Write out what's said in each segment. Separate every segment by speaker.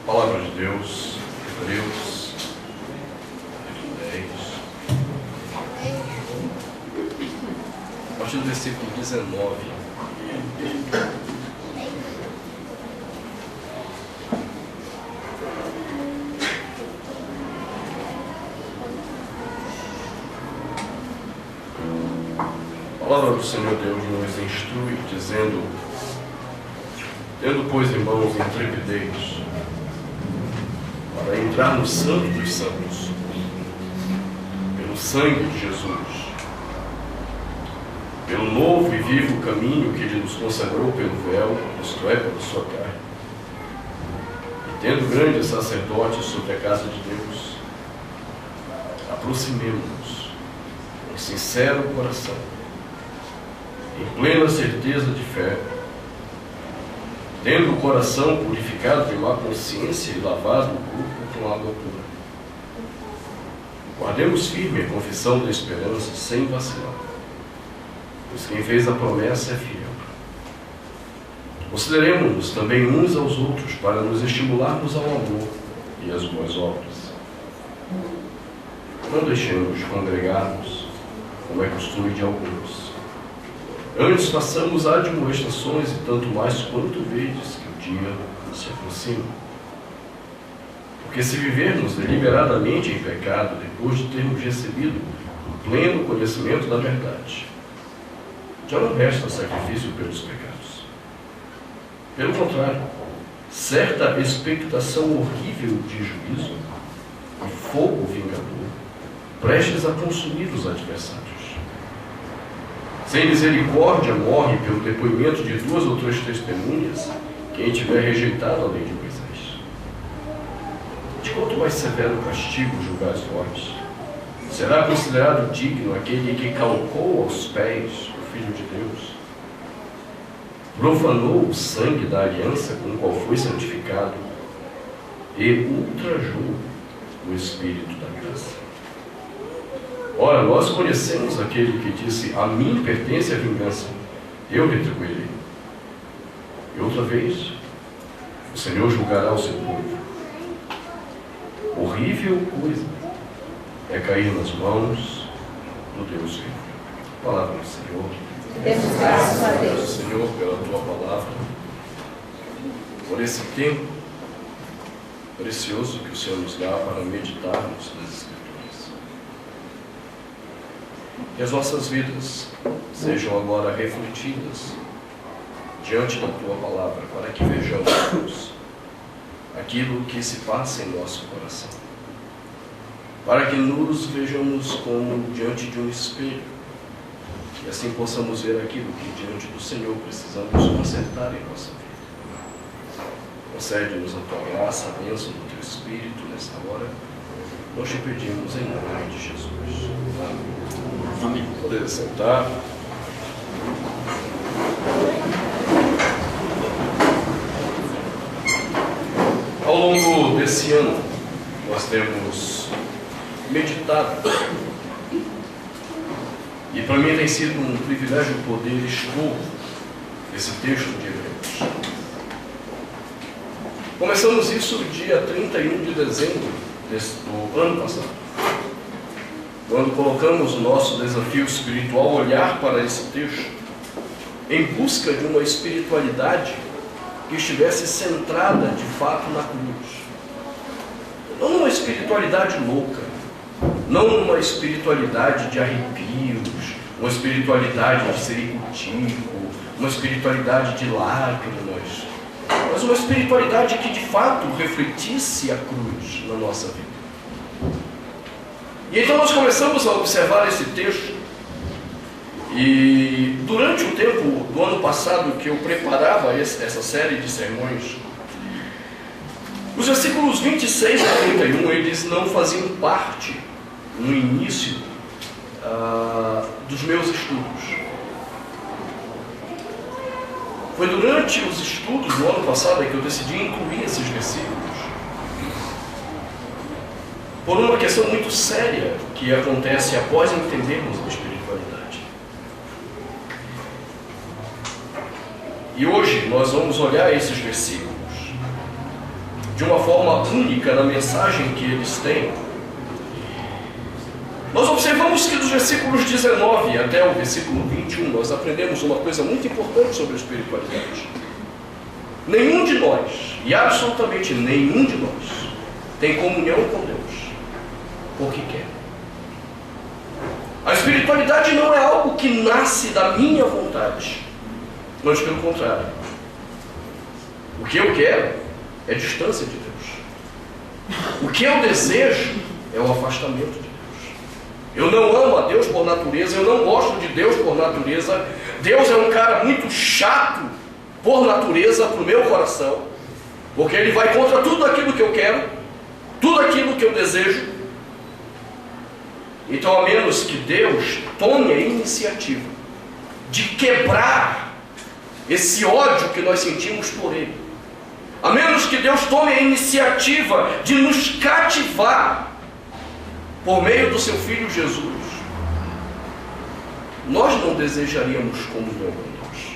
Speaker 1: Palavra de Deus, Hebreus, capítulo 10. A partir do versículo 19. A palavra do Senhor Deus nos instrui, dizendo: tendo, pois, irmãos, intrepidez para entrar no Santo dos Santos, pelo sangue de Jesus, pelo novo e vivo caminho que Ele nos consagrou pelo véu, isto é, pela sua carne, e tendo grande sacerdote sobre a casa de Deus, aproximemo-nos com sincero coração, em plena certeza de fé, tendo o coração purificado de má consciência e lavado o corpo com água pura. Guardemos firme a confissão da esperança sem vacilar, pois quem fez a promessa é fiel. Consideremos-nos também uns aos outros para nos estimularmos ao amor e às boas obras. Não deixemos de congregar-nos, como é costume de alguns. Antes façamos admoestações, e tanto mais quanto vedes que o dia se aproxima. Porque se vivermos deliberadamente em pecado, depois de termos recebido o pleno conhecimento da verdade, já não resta sacrifício pelos pecados. Pelo contrário, certa expectação horrível de juízo e fogo vingador, prestes a consumir os adversários. Sem misericórdia morre pelo depoimento de 2 ou 3 testemunhas quem tiver rejeitado a lei de Moisés. De quanto mais severo castigo julgais vós, será considerado digno aquele que calcou aos pés o Filho de Deus, profanou o sangue da aliança com o qual foi santificado e ultrajou o Espírito da graça. Ora, nós conhecemos aquele que disse: a mim pertence a vingança, eu retribuirei. E outra vez, o Senhor julgará o seu povo. Horrível coisa é cair nas mãos do Deus vivo. Palavra do Senhor.
Speaker 2: Demos graças a Deus,
Speaker 1: Senhor, pela tua palavra, por esse tempo precioso que o Senhor nos dá para meditarmos nas Escrituras. Que as nossas vidas sejam agora refletidas diante da tua palavra, para que vejamos aquilo que se passa em nosso coração, para que nos vejamos como diante de um espelho, e assim possamos ver aquilo que diante do Senhor precisamos consertar em nossa vida. Concede-nos a tua graça, a bênção do teu Espírito nesta hora. Nós te pedimos em nome de Jesus. Amém.
Speaker 2: Amém.
Speaker 1: Poder sentar. Ao longo desse ano, nós temos meditado, e para mim tem sido um privilégio poder expor esse texto de Hebreus. Começamos isso no dia 31 de dezembro do ano passado, quando colocamos o nosso desafio espiritual olhar para esse texto em busca de uma espiritualidade que estivesse centrada de fato na cruz. Não numa espiritualidade louca, não numa espiritualidade de arrepios, uma espiritualidade de sericutico, uma espiritualidade de lágrimas, mas uma espiritualidade que de fato refletisse a cruz na nossa vida. E então nós começamos a observar esse texto, e durante o tempo do ano passado que eu preparava essa série de sermões, os versículos 26 a 31, eles não faziam parte, no início, dos meus estudos. Foi durante os estudos do ano passado que eu decidi incluir esses versículos, por uma questão muito séria que acontece após entendermos a espiritualidade. E hoje nós vamos olhar esses versículos de uma forma única na mensagem que eles têm, nós observamos que dos versículos 19 até o versículo 21, nós aprendemos uma coisa muito importante sobre a espiritualidade. Nenhum de nós, e absolutamente nenhum de nós, tem comunhão com Deus porque quer. A espiritualidade não é algo que nasce da minha vontade, mas pelo contrário. O que eu quero é distância de Deus. O que eu desejo é o afastamento de Deus. Eu não amo a Deus por natureza, eu não gosto de Deus por natureza. Deus é um cara muito chato por natureza para o meu coração, porque Ele vai contra tudo aquilo que eu quero, tudo aquilo que eu desejo. Então, a menos que Deus tome a iniciativa de quebrar esse ódio que nós sentimos por Ele, a menos que Deus tome a iniciativa de nos cativar por meio do seu Filho Jesus, nós não desejaríamos comunhão com Deus.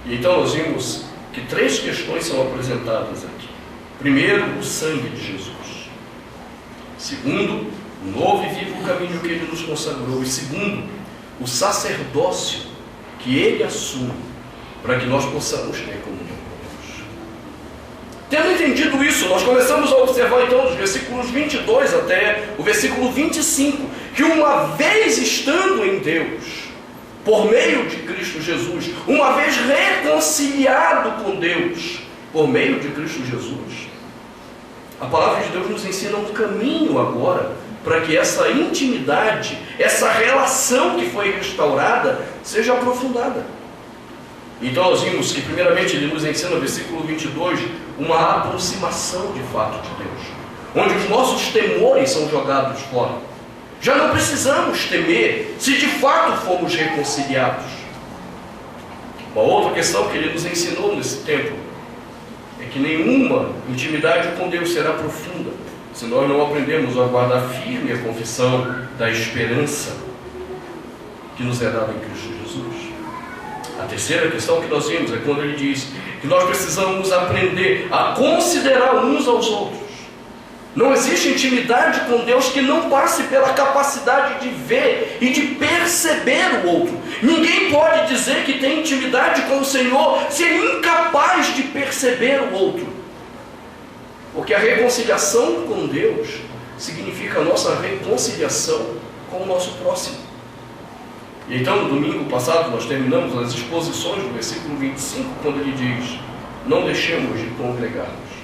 Speaker 1: E então nós vimos que 3 questões são apresentadas aqui. Primeiro, o sangue de Jesus. Segundo, o novo e vivo caminho que Ele nos consagrou. E segundo, o sacerdócio que Ele assume para que nós possamos ter comunhão com Deus. Tendo entendido isso, nós começamos a observar então dos versículos 22 até o versículo 25, que uma vez estando em Deus, por meio de Cristo Jesus, uma vez reconciliado com Deus, por meio de Cristo Jesus, a palavra de Deus nos ensina um caminho agora para que essa intimidade, essa relação que foi restaurada, seja aprofundada. Então nós vimos que primeiramente Ele nos ensina no versículo 22 uma aproximação de fato de Deus, onde os nossos temores são jogados fora. Já não precisamos temer se de fato fomos reconciliados. Uma outra questão que Ele nos ensinou nesse tempo é que nenhuma intimidade com Deus será profunda se nós não aprendemos a guardar firme a confissão da esperança que nos é dada em Cristo Jesus. A terceira questão que nós vimos é quando Ele diz que nós precisamos aprender a considerar uns aos outros. Não existe intimidade com Deus que não passe pela capacidade de ver e de perceber o outro. Ninguém pode dizer que tem intimidade com o Senhor se é incapaz de perceber o outro. Porque a reconciliação com Deus significa a nossa reconciliação com o nosso próximo. E então, no domingo passado, nós terminamos as exposições do versículo 25, quando ele diz: não deixemos de congregar-nos.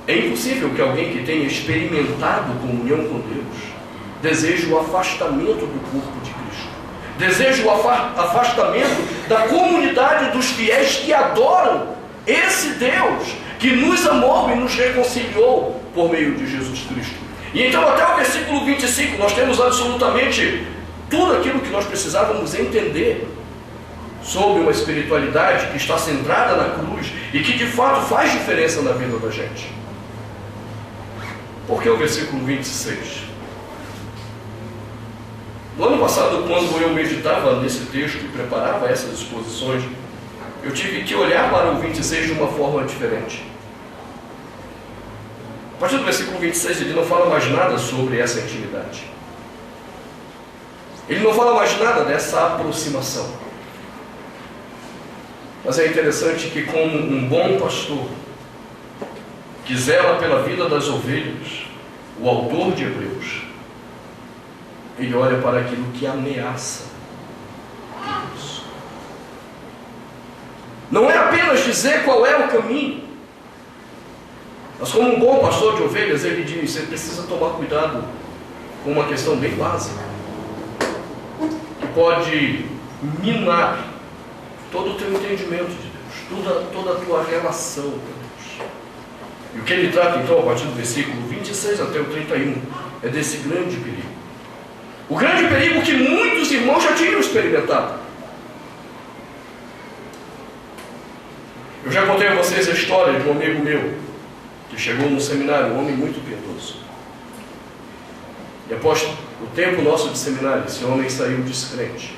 Speaker 1: É impossível que alguém que tenha experimentado comunhão com Deus deseje o afastamento do corpo de Cristo, deseje o afastamento da comunidade dos fiéis que adoram esse Deus que nos amou e nos reconciliou por meio de Jesus Cristo. E então, até o versículo 25, nós temos absolutamente tudo aquilo que nós precisávamos entender sobre uma espiritualidade que está centrada na cruz e que de fato faz diferença na vida da gente. Por que o versículo 26? No ano passado, quando eu meditava nesse texto e preparava essas exposições, eu tive que olhar para o 26 de uma forma diferente. A partir do versículo 26, ele não fala mais nada sobre essa intimidade. Ele não fala mais nada dessa aproximação. Mas é interessante que, como um bom pastor que zela pela vida das ovelhas, o autor de Hebreus, ele olha para aquilo que ameaça isso. Não é apenas dizer qual é o caminho, mas como um bom pastor de ovelhas, ele diz: você precisa tomar cuidado com uma questão bem básica, que pode minar todo o teu entendimento de Deus, toda a tua relação com Deus. E o que ele trata então, a partir do versículo 26 até o 31, é desse grande perigo. O grande perigo que muitos irmãos já tinham experimentado. Eu já contei a vocês a história de um amigo meu, que chegou no seminário, um homem muito piedoso. E após o tempo nosso de seminário, esse homem saiu descrente.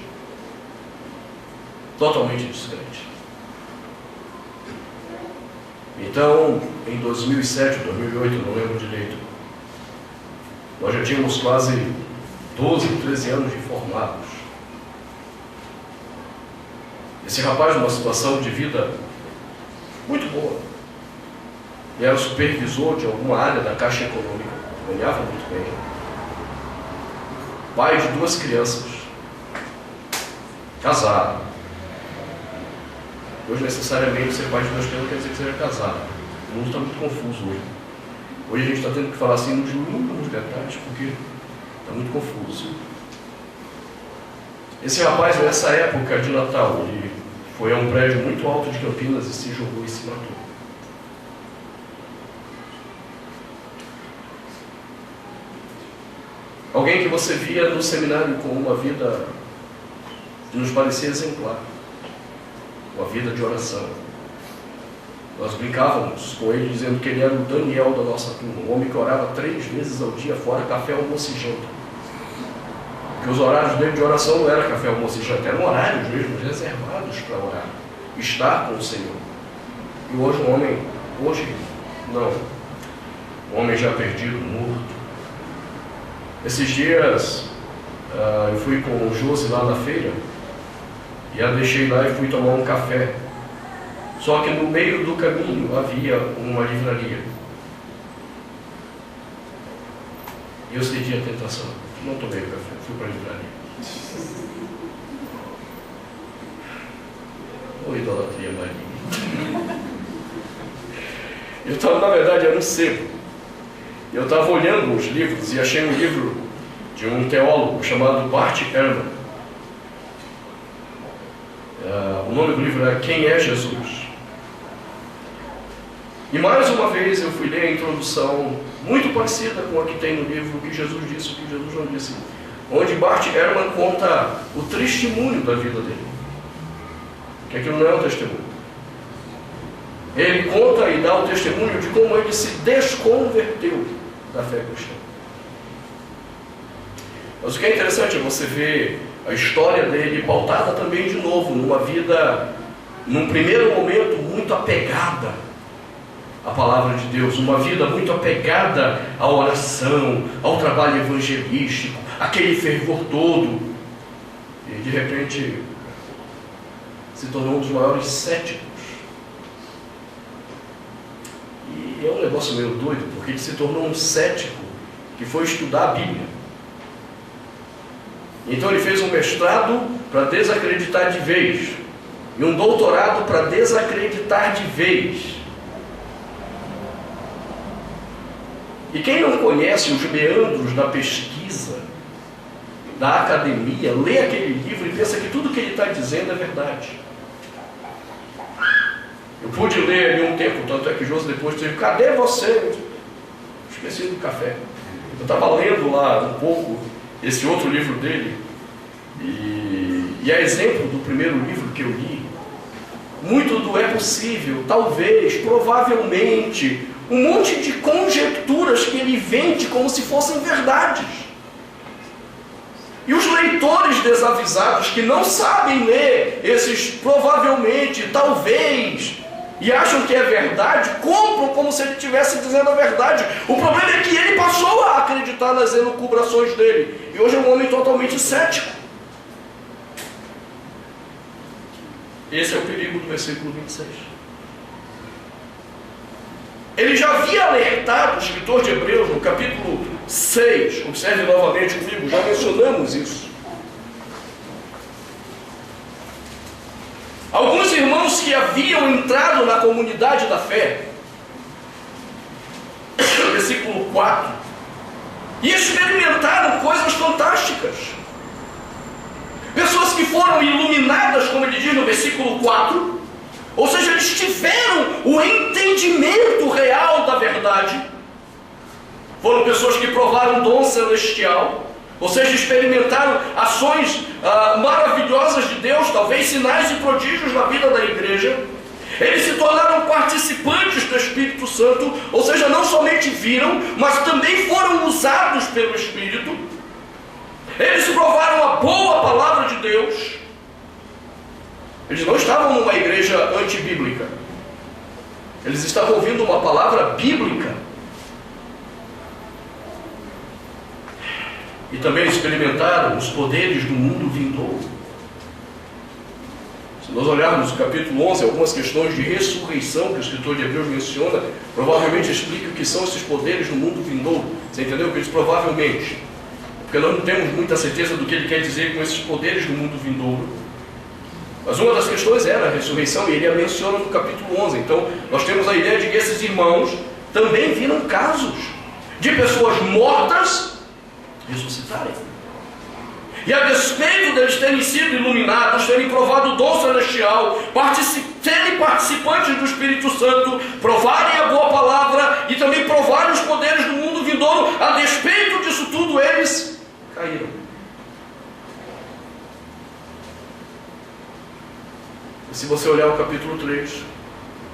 Speaker 1: Totalmente descrente. Então, em 2007, 2008, não lembro direito, nós já tínhamos quase 12, 13 anos de formados. Esse rapaz, numa situação de vida muito boa, ele era supervisor de alguma área da Caixa Econômica, ganhava muito bem, pai de 2 crianças, casado. Hoje, necessariamente, ser pai de 2 crianças quer dizer que seja casado. O mundo está muito confuso hoje. Hoje a gente está tendo que falar assim nos mínimos detalhes, porque está muito confuso. Esse rapaz, nessa época de Natal, ele foi a um prédio muito alto de Campinas e se jogou e se matou. Alguém que você via no seminário com uma vida que nos parecia exemplar, uma vida de oração. Nós brincávamos com ele dizendo que ele era o Daniel da nossa turma, um homem que orava 3 vezes ao dia, fora café, almoço e janta. Porque os horários dele de oração não era café, almoço e janta, eram horários mesmo, reservados para orar, estar com o Senhor. E hoje um homem já perdido, morto. Esses dias eu fui com o Josi lá na feira, e a deixei lá e fui tomar um café. Só que no meio do caminho havia uma livraria. E eu cedi a tentação. Não tomei o café, fui para a livraria. Ô idolatria maligna. Na verdade, era um sebo. Eu estava olhando os livros e achei um livro de um teólogo chamado Bart Ehrman. O nome do livro é Quem é Jesus? E mais uma vez eu fui ler a introdução, muito parecida com a que tem no livro, o que Jesus disse, o que Jesus não disse, onde Bart Ehrman conta o testemunho da vida dele. Que aquilo não é um testemunho. Ele conta e dá o testemunho de como ele se desconverteu da fé cristã. Mas o que é interessante é você ver a história dele pautada também de novo numa vida, num primeiro momento, muito apegada à palavra de Deus, uma vida muito apegada à oração, ao trabalho evangelístico, aquele fervor todo. E de repente se tornou um dos maiores céticos. E é um negócio meio doido, porque ele se tornou um cético que foi estudar a Bíblia. Então ele fez um mestrado para desacreditar de vez e um doutorado para desacreditar de vez. E quem não conhece os meandros da pesquisa, da academia, lê aquele livro e pensa que tudo que ele está dizendo é verdade. Eu pude ler ali um tempo, tanto é que José depois disse, cadê você? Esqueci do café. Eu estava lendo lá um pouco esse outro livro dele, e a exemplo do primeiro livro que eu li, muito do é possível, talvez, provavelmente, um monte de conjecturas que ele vende como se fossem verdades. E os leitores desavisados que não sabem ler esses provavelmente, talvez, e acham que é verdade, compram como se ele estivesse dizendo a verdade. O problema é que ele passou a acreditar nas elucubrações dele. E hoje é um homem totalmente cético. Esse é o perigo do versículo 26. Ele já havia alertado o escritor de Hebreus no capítulo 6. Observe novamente comigo, já mencionamos isso. Alguns irmãos que haviam entrado na comunidade da fé, versículo 4, e experimentaram coisas fantásticas. Pessoas que foram iluminadas, como ele diz no versículo 4, ou seja, eles tiveram o entendimento real da verdade. Foram pessoas que provaram o dom celestial, ou seja, experimentaram ações maravilhosas de Deus, talvez sinais e prodígios na vida da igreja. Eles se tornaram participantes do Espírito Santo, ou seja, não somente viram, mas também foram usados pelo Espírito. Eles provaram a boa palavra de Deus. Eles não estavam numa igreja antibíblica. Eles estavam ouvindo uma palavra bíblica. E também experimentaram os poderes do mundo vindouro. Se nós olharmos o capítulo 11, algumas questões de ressurreição que o escritor de Hebreus menciona, provavelmente explica o que são esses poderes do mundo vindouro. Você entendeu? Que eles provavelmente, porque nós não temos muita certeza do que ele quer dizer com esses poderes do mundo vindouro. Mas uma das questões era a ressurreição, e ele a menciona no capítulo 11. Então, nós temos a ideia de que esses irmãos também viram casos de pessoas mortas ressuscitarem. E a despeito deles terem sido iluminados, terem provado o dom celestial, serem participantes do Espírito Santo, provarem a boa palavra e também provarem os poderes do mundo vindouro, a despeito disso tudo, eles caíram. E se você olhar o capítulo 3, o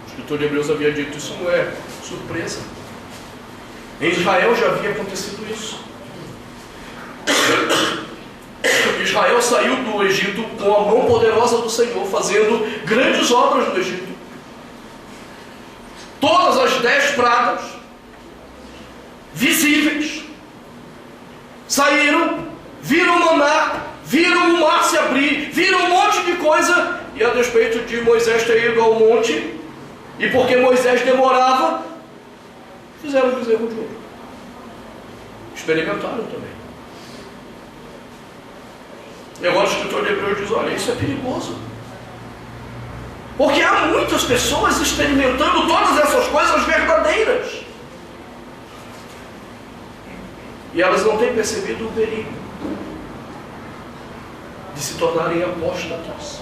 Speaker 1: escritor de Hebreus havia dito, isso não é surpresa. Em Israel já havia acontecido isso. Israel saiu do Egito com a mão poderosa do Senhor, fazendo grandes obras no Egito. Todas as 10 pragas visíveis saíram, viram o maná, viram o mar se abrir, viram um monte de coisa, e a despeito de Moisés ter ido ao monte, e porque Moisés demorava, fizeram o bezerro de ouro. Experimentaram também. E agora o escritor de Hebreus diz, olha, isso é perigoso. Porque há muitas pessoas experimentando todas essas coisas verdadeiras. E elas não têm percebido o perigo de se tornarem apóstatas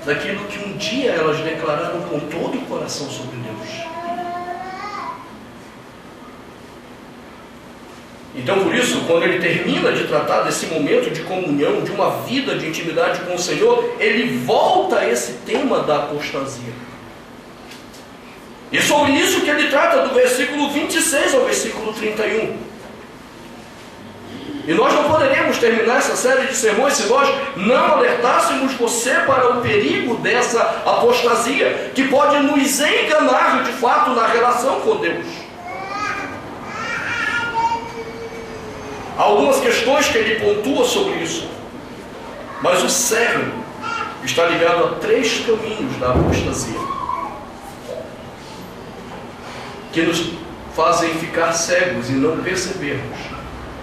Speaker 1: daquilo que um dia elas declararam com todo o coração sobre Deus. Então, por isso, quando ele termina de tratar desse momento de comunhão, de uma vida de intimidade com o Senhor, ele volta a esse tema da apostasia. E é sobre isso que ele trata do versículo 26 ao versículo 31. E nós não poderíamos terminar essa série de sermões se nós não alertássemos você para o perigo dessa apostasia, que pode nos enganar de fato na relação com Deus. Há algumas questões que ele pontua sobre isso, mas o cerne está ligado a 3 caminhos da apostasia, que nos fazem ficar cegos e não percebermos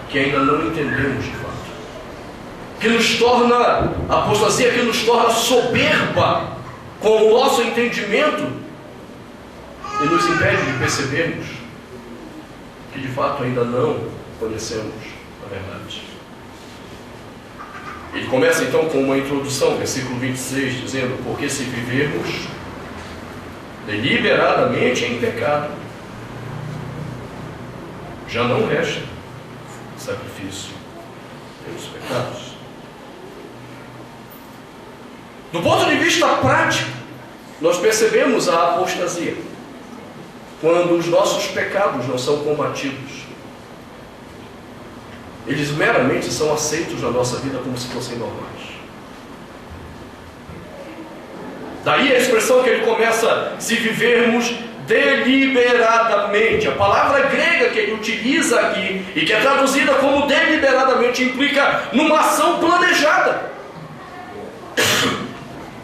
Speaker 1: que ainda não entendemos de fato, que nos torna, a apostasia que nos torna soberba com o nosso entendimento e nos impede de percebermos que de fato ainda não conhecemos a verdade. Ele começa então com uma introdução, versículo 26, dizendo: porque se vivermos deliberadamente em pecado, já não resta sacrifício pelos pecados. Do ponto de vista prático, nós percebemos a apostasia quando os nossos pecados não são combatidos. Eles meramente são aceitos na nossa vida como se fossem normais. Daí a expressão que ele começa: se vivermos deliberadamente. A palavra grega que ele utiliza aqui, e que é traduzida como deliberadamente, implica numa ação planejada.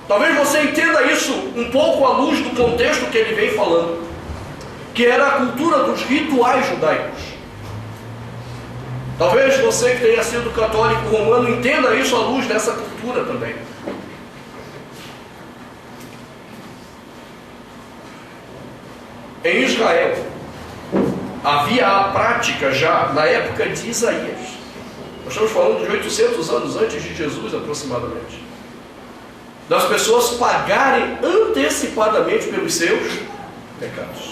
Speaker 1: Talvez você entenda isso um pouco à luz do contexto que ele vem falando, que era a cultura dos rituais judaicos. Talvez você que tenha sido católico romano entenda isso à luz dessa cultura também. Em Israel, havia a prática já na época de Isaías. Nós estamos falando de 800 anos antes de Jesus aproximadamente, das pessoas pagarem antecipadamente pelos seus pecados.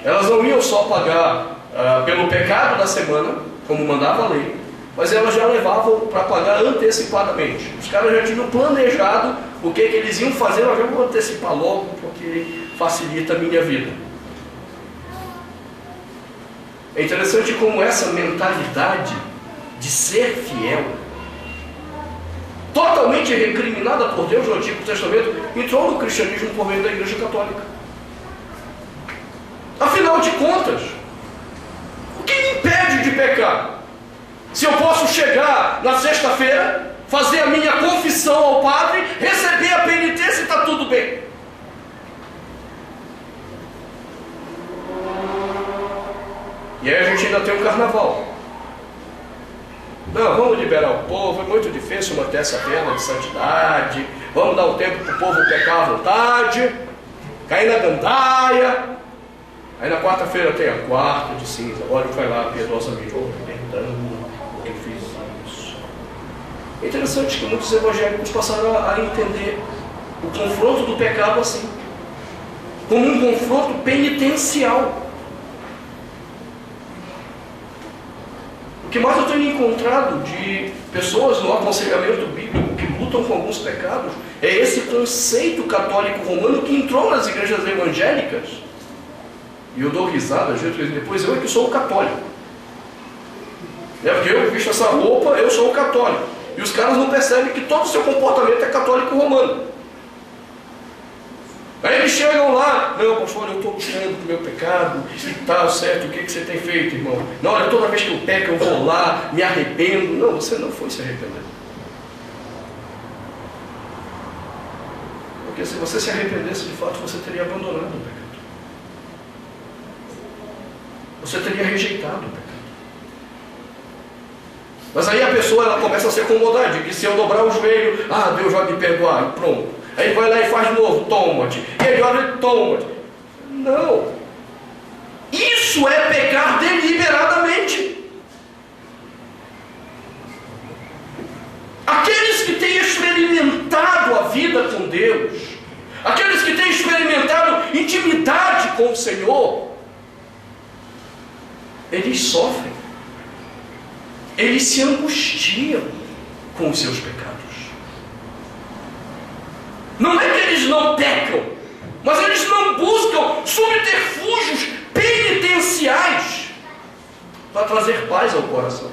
Speaker 1: Elas não iam só pagar pelo pecado da semana, como mandava a lei, mas elas já levavam para pagar antecipadamente. Os caras já tinham planejado o que eles iam fazer. Eu já vou antecipar logo, porque facilita a minha vida. É interessante como essa mentalidade de ser fiel totalmente recriminada por Deus no Antigo Testamento, entrou no cristianismo por meio da Igreja Católica. Afinal de contas, o que me impede de pecar? Se eu posso chegar na sexta-feira, fazer a minha confissão ao padre, receber a penitência e está tudo bem. E aí a gente ainda tem um carnaval. Não, vamos liberar o povo, é muito difícil manter essa pena de santidade, vamos dar um tempo para o povo pecar à vontade, cair na gandaia. Aí na quarta-feira tem a quarta de cinza, olha vai lá piedosamente, perdão, porque eu fiz isso. É interessante que muitos evangélicos passaram a entender o confronto do pecado assim, como um confronto penitencial. O que mais eu tenho encontrado de pessoas no aconselhamento bíblico que lutam com alguns pecados é esse conceito católico romano que entrou nas igrejas evangélicas. E eu dou risada, depois eu é que sou o católico. Porque eu visto essa roupa, eu sou o católico. E os caras não percebem que todo o seu comportamento é católico romano. Aí eles chegam lá, não, pastor, eu estou lutando com o meu pecado e tal, certo? O que você tem feito, irmão? Não, olha, toda vez que eu peco eu vou lá, me arrependo. Não, você não foi se arrepender. Porque se você se arrependesse, de fato, você teria abandonado o pecado. Você teria rejeitado o pecado. Mas aí a pessoa ela começa a se acomodar, de que se eu dobrar o joelho, Deus vai me perdoar, e pronto. Aí vai lá e faz de novo, toma-te. E aí olha, toma-te. Não. Isso é pecar deliberadamente. Aqueles que têm experimentado a vida com Deus, aqueles que têm experimentado intimidade com o Senhor, eles sofrem, eles se angustiam com os seus pecados. Não é que eles não pecam, mas eles não buscam subterfúgios penitenciais para trazer paz ao coração.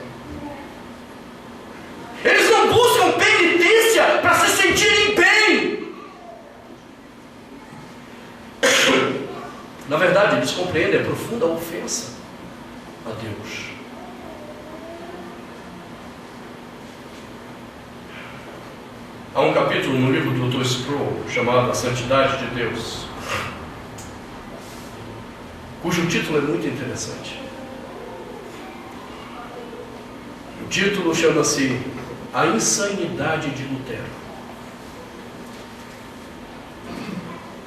Speaker 1: Eles não buscam penitência para se sentirem bem. Na verdade, eles compreendem a profunda ofensa a Deus. Há um capítulo no livro do Dr. Sproul chamado A Santidade de Deus, cujo título é muito interessante. O título chama-se A Insanidade de Lutero.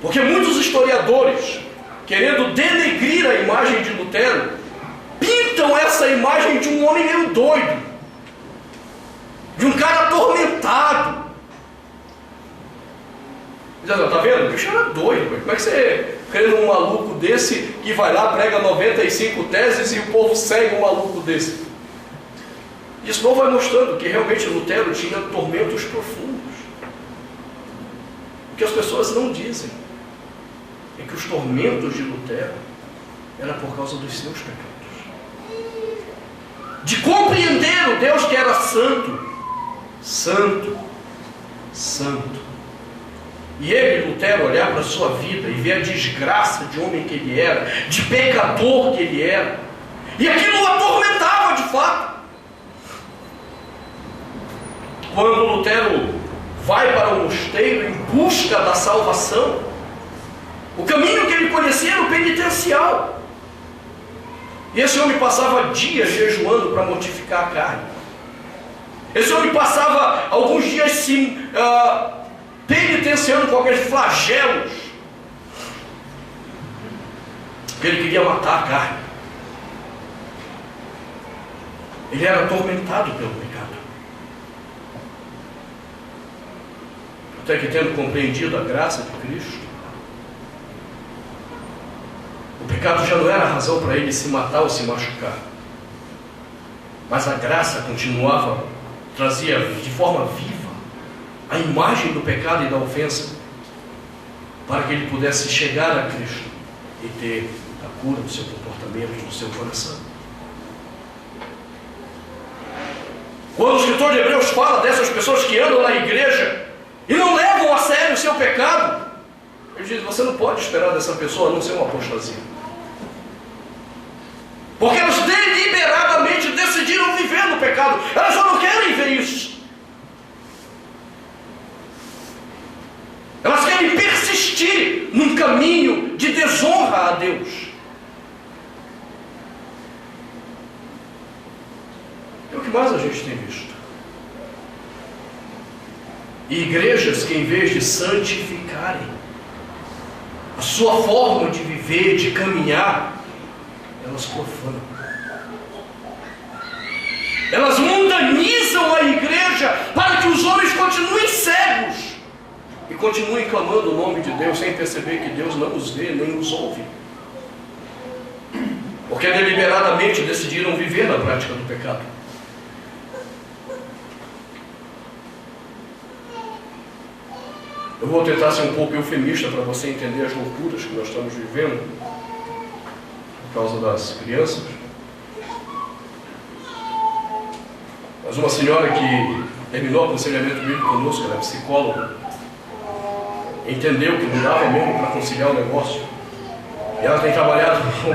Speaker 1: Porque muitos historiadores, querendo denegrir a imagem de Lutero, pintam essa imagem de um homem meio doido, de um cara atormentado. Está vendo? O bicho era doido. Como é que você crê num maluco desse que vai lá, prega 95 teses e o povo segue um maluco desse? Isso não vai mostrando que realmente Lutero tinha tormentos profundos. O que as pessoas não dizem é que os tormentos de Lutero eram por causa dos seus pecados. De compreender o Deus que era santo, santo, santo. E ele, Lutero, olhar para a sua vida e ver a desgraça de homem que ele era, de pecador que ele era, e aquilo o atormentava de fato. Quando Lutero vai para o mosteiro em busca da salvação, o caminho que ele conhecia era o penitencial. E esse homem passava dias jejuando para mortificar a carne. Esse homem passava alguns dias se penitenciando com aqueles flagelos, porque ele queria matar a carne. Ele era atormentado pelo pecado. Até que, tendo compreendido a graça de Cristo, o pecado já não era a razão para ele se matar ou se machucar, mas a graça continuava, trazia de forma viva a imagem do pecado e da ofensa, para que ele pudesse chegar a Cristo e ter a cura do seu comportamento, do seu coração. Quando o escritor de Hebreus fala dessas pessoas que andam na igreja e não levam a sério o seu pecado, ele diz: você não pode esperar dessa pessoa a não ser uma apostasia. Porque elas deliberadamente decidiram viver no pecado. Elas só não querem ver isso. Elas querem persistir num caminho de desonra a Deus. É o que mais a gente tem visto. E igrejas que, em vez de santificarem a sua forma de viver, de caminhar, elas profanam. Elas mundanizam a igreja para que os homens continuem cegos e continuem clamando o nome de Deus sem perceber que Deus não os vê nem os ouve, porque deliberadamente decidiram viver na prática do pecado. Eu vou tentar ser um pouco eufemista para você entender as loucuras que nós estamos vivendo por causa das crianças. Mas uma senhora que terminou o aconselhamento bíblico conosco, ela é psicóloga, entendeu que não dava mesmo para conciliar o negócio. E ela tem trabalhado como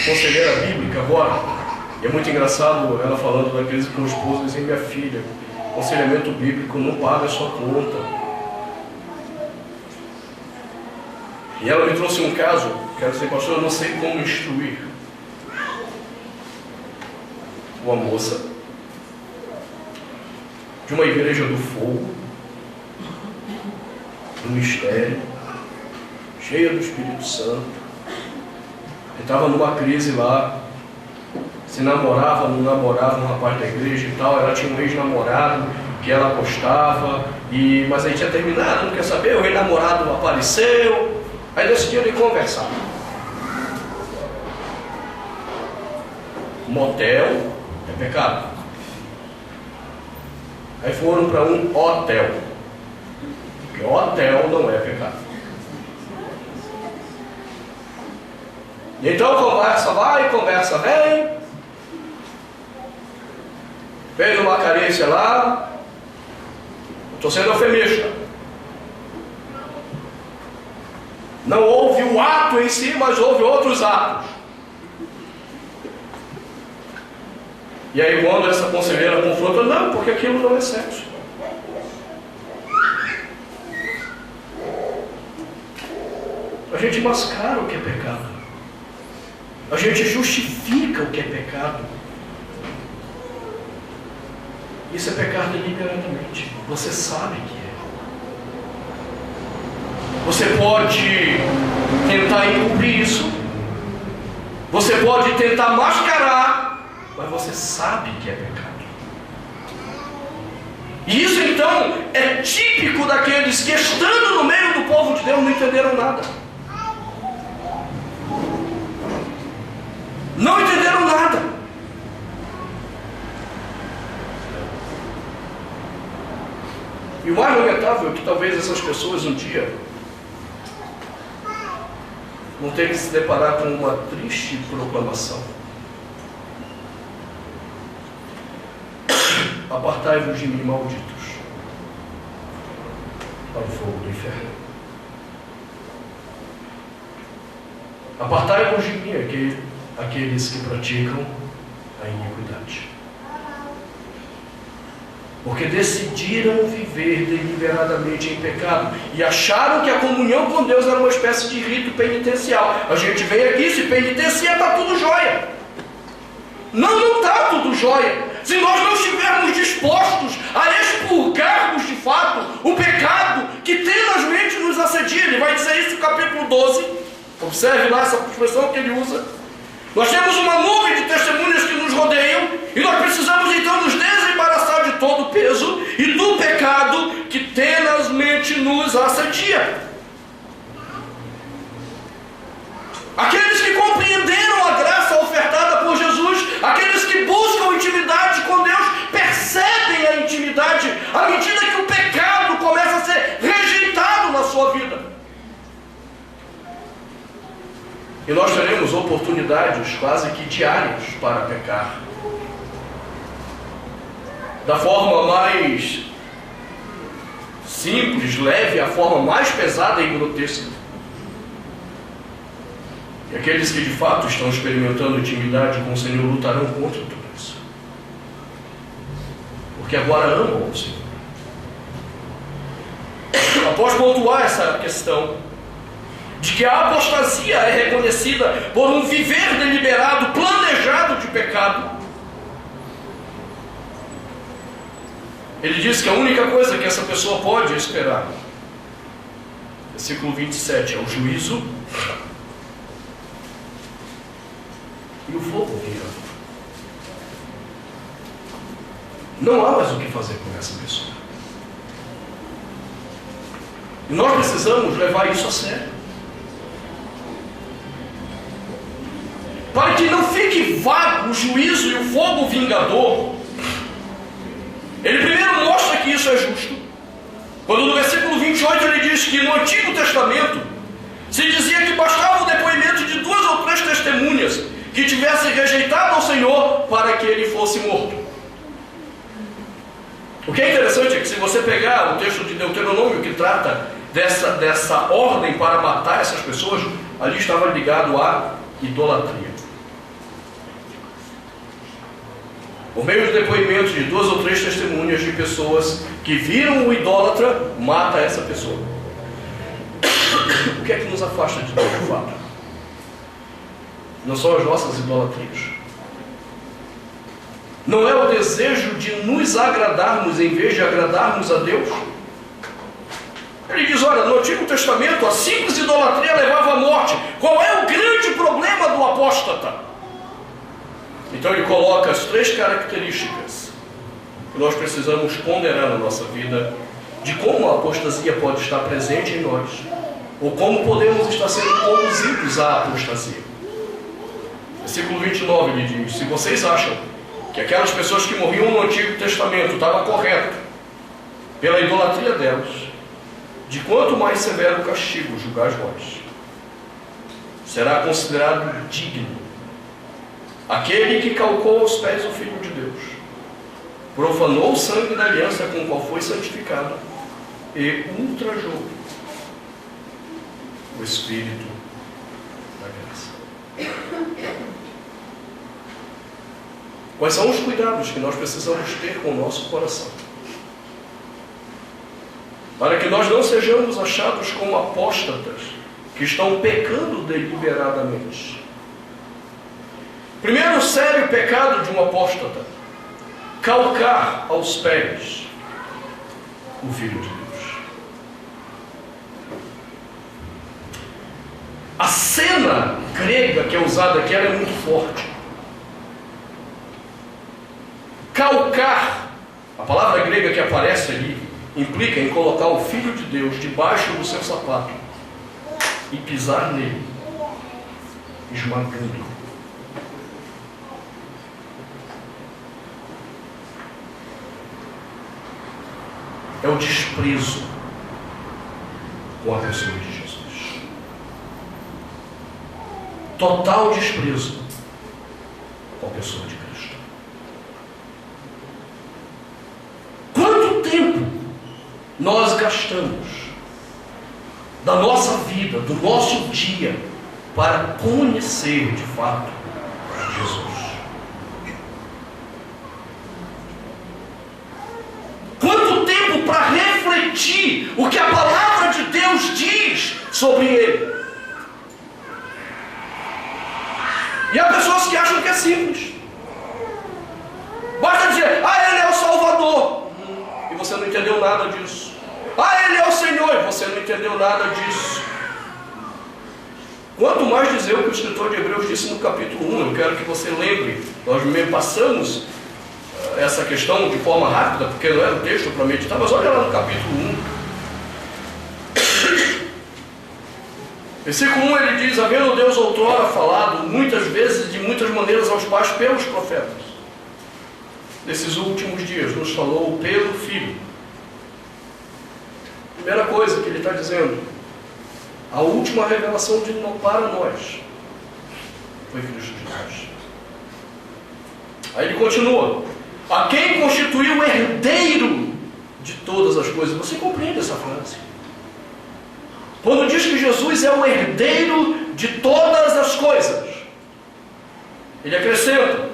Speaker 1: conselheira bíblica agora. E é muito engraçado ela falando da crise com o esposo, dizendo: minha filha, aconselhamento bíblico não paga a sua conta. E ela me trouxe um caso, quero dizer: pastor, eu não sei como instruir uma moça de uma igreja do fogo, do mistério, cheia do Espírito Santo, que estava numa crise lá, se namorava, não namorava um rapaz da igreja e tal. Ela tinha um ex-namorado que ela gostava, mas aí tinha terminado, não quer saber, o ex-namorado apareceu, aí decidiram ir conversar. Motel é pecado. Aí foram para um hotel, porque hotel não é pecado. E então conversa vai, conversa vem, fez uma carência lá. Estou sendo eufemista. Não houve o ato em si, mas houve outros atos. E aí quando essa conselheira confronta: não, porque aquilo não é sexo. A gente mascara o que é pecado. A gente justifica o que é pecado. Isso é pecar deliberadamente. Você sabe que é. Você pode tentar encobrir isso. Você pode tentar mascarar, mas você sabe que é pecado. E isso então é típico daqueles que, estando no meio do povo de Deus, não entenderam nada. Não entenderam nada. E o mais lamentável é que talvez essas pessoas um dia vão ter que se deparar com uma triste proclamação: apartai-vos de mim, malditos, para o fogo do inferno. Apartai-vos de mim, aqueles que praticam a iniquidade, porque decidiram viver deliberadamente em pecado e acharam que a comunhão com Deus era uma espécie de rito penitencial. A gente vem aqui, se penitencia, está tudo jóia. Não está tudo jóia. Se nós não estivermos dispostos a expurgarmos de fato o pecado que tenazmente nos assedia. Ele vai dizer isso no capítulo 12. Observe lá essa expressão que ele usa. Nós temos uma nuvem de testemunhas que nos rodeiam e nós precisamos então nos desembaraçar de todo o peso e do pecado que tenazmente nos assedia. Aqueles que compreenderam a graça ofertada por Jesus, aqueles que buscam intimidade com Deus, percebem a intimidade à medida que o pecado começa a ser rejeitado na sua vida. E nós teremos oportunidades quase que diárias para pecar. da forma mais simples, leve, à forma mais pesada e grotesca. E aqueles que de fato estão experimentando intimidade com o Senhor lutarão contra tudo isso, porque agora amam o Senhor. Após pontuar essa questão de que a apostasia é reconhecida por um viver deliberado, planejado de pecado, ele diz que a única coisa que essa pessoa pode esperar, versículo 27, é o juízo e o fogo virá. Não há mais o que fazer com essa pessoa. E nós precisamos levar isso a sério, para que não fique vago o juízo e o fogo vingador. Ele primeiro mostra que isso é justo, quando no versículo 28 ele diz que no Antigo Testamento se dizia que bastava o depoimento de 2 ou 3 testemunhas que tivessem rejeitado ao Senhor para que ele fosse morto. O que é interessante é que se você pegar o texto de Deuteronômio que trata dessa ordem para matar essas pessoas, ali estava ligado à idolatria. Por meio de depoimentos de 2 ou 3 testemunhas de pessoas que viram o idólatra, mata essa pessoa. O que é que nos afasta de Deus de fato? Não são as nossas idolatrias. Não é o desejo de nos agradarmos em vez de agradarmos a Deus? Ele diz, olha, no Antigo Testamento a simples idolatria levava à morte. Qual é o grande problema do apóstata? Então ele coloca as 3 características que nós precisamos ponderar na nossa vida, de como a apostasia pode estar presente em nós, ou como podemos estar sendo conduzidos à apostasia. Versículo 29 ele diz, se vocês acham que aquelas pessoas que morriam no Antigo Testamento estavam corretas pela idolatria delas, de quanto mais severo castigo julgais vós, será considerado digno aquele que calcou aos pés o Filho de Deus, profanou o sangue da aliança com o qual foi santificado e ultrajou o Espírito da graça. Quais são os cuidados que nós precisamos ter com o nosso coração, para que nós não sejamos achados como apóstatas que estão pecando deliberadamente? Primeiro sério pecado de um apóstata: calcar aos pés o Filho de Deus. A cena grega que é usada aqui ela é muito forte. Calcar, a palavra grega que aparece ali, implica em colocar o Filho de Deus debaixo do seu sapato e pisar nele, esmagando. É o desprezo com a pessoa de Jesus. Total desprezo com a pessoa de Cristo. Quanto tempo nós gastamos da nossa vida, do nosso dia, para conhecer de fato Jesus? Para refletir o que a palavra de Deus diz sobre ele. E há pessoas que acham que é simples. Basta dizer, ele é o Salvador, e você não entendeu nada disso. Ele é o Senhor, e você não entendeu nada disso. Quanto mais dizer o que o escritor de Hebreus disse no capítulo 1, eu quero que você lembre, nós mesmo passamos essa questão de forma rápida, porque não era o texto para meditar, mas olha lá no capítulo 1. Versículo 1 ele diz, havendo Deus outrora falado muitas vezes, de muitas maneiras aos pais pelos profetas, nesses últimos dias nos falou pelo Filho. Primeira coisa que ele está dizendo, a última revelação para nós foi Cristo Jesus. Aí ele continua, a quem constituiu o herdeiro de todas as coisas. Você compreende essa frase? Quando diz que Jesus é o herdeiro de todas as coisas, ele acrescenta,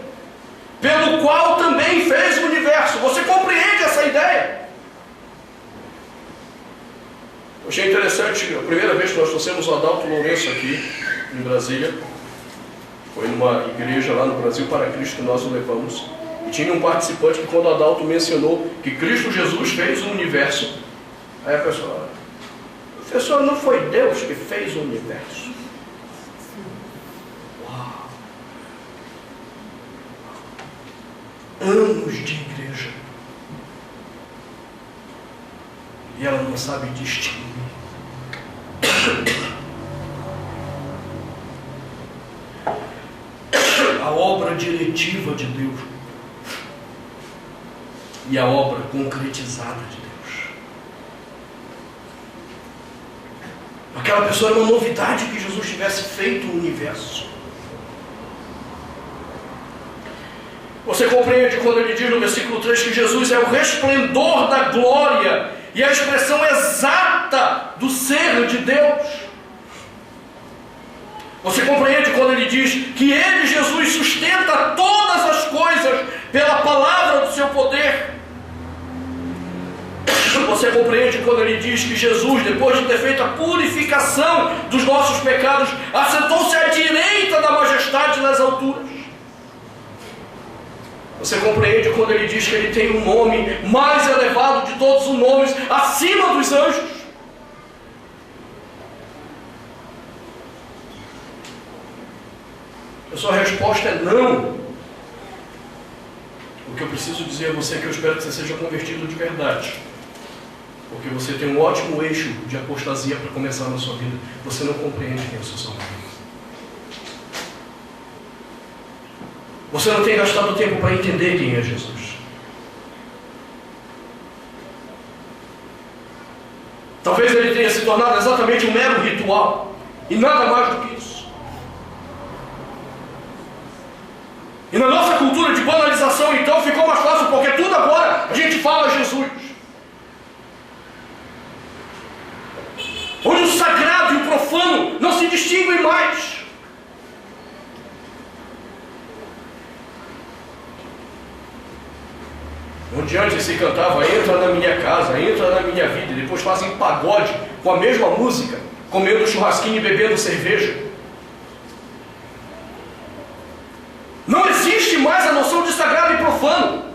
Speaker 1: pelo qual também fez o universo. Você compreende essa ideia? Eu achei interessante, a primeira vez que nós trouxemos o Adalto Lourenço aqui em Brasília, foi numa igreja lá no Brasil para Cristo que nós o levamos, e tinha um participante que, quando o Adalto mencionou que Cristo Jesus fez o universo, aí a pessoa, professor, não foi Deus que fez o universo? Uau! Anos de igreja, e ela não sabe distinguir. A obra diretiva de Deus e a obra concretizada de Deus. Aquela pessoa era uma novidade que Jesus tivesse feito o universo. Você compreende quando ele diz no versículo 3 que Jesus é o resplendor da glória e a expressão exata do ser de Deus? Você compreende quando ele diz que ele, Jesus, sustenta todas as coisas pela palavra do seu poder? Você compreende quando ele diz que Jesus, depois de ter feito a purificação dos nossos pecados, assentou-se à direita da majestade nas alturas? Você compreende quando ele diz que ele tem um nome mais elevado de todos os nomes, acima dos anjos? A sua resposta é não. O que eu preciso dizer a você é que eu espero que você seja convertido de verdade. Porque você tem um ótimo eixo de apostasia para começar na sua vida. Você não compreende quem é o seu Salvador. Você não tem gastado tempo para entender quem é Jesus. Talvez ele tenha se tornado exatamente um mero ritual. E nada mais do que isso. E na nossa cultura de banalização, então, ficou mais fácil, porque tudo agora a gente fala Jesus. Onde o sagrado e o profano não se distinguem mais. Onde antes se cantava, entra na minha casa, entra na minha vida, e depois fazem pagode com a mesma música, comendo churrasquinho e bebendo cerveja. Não existe mais a noção de sagrado e profano.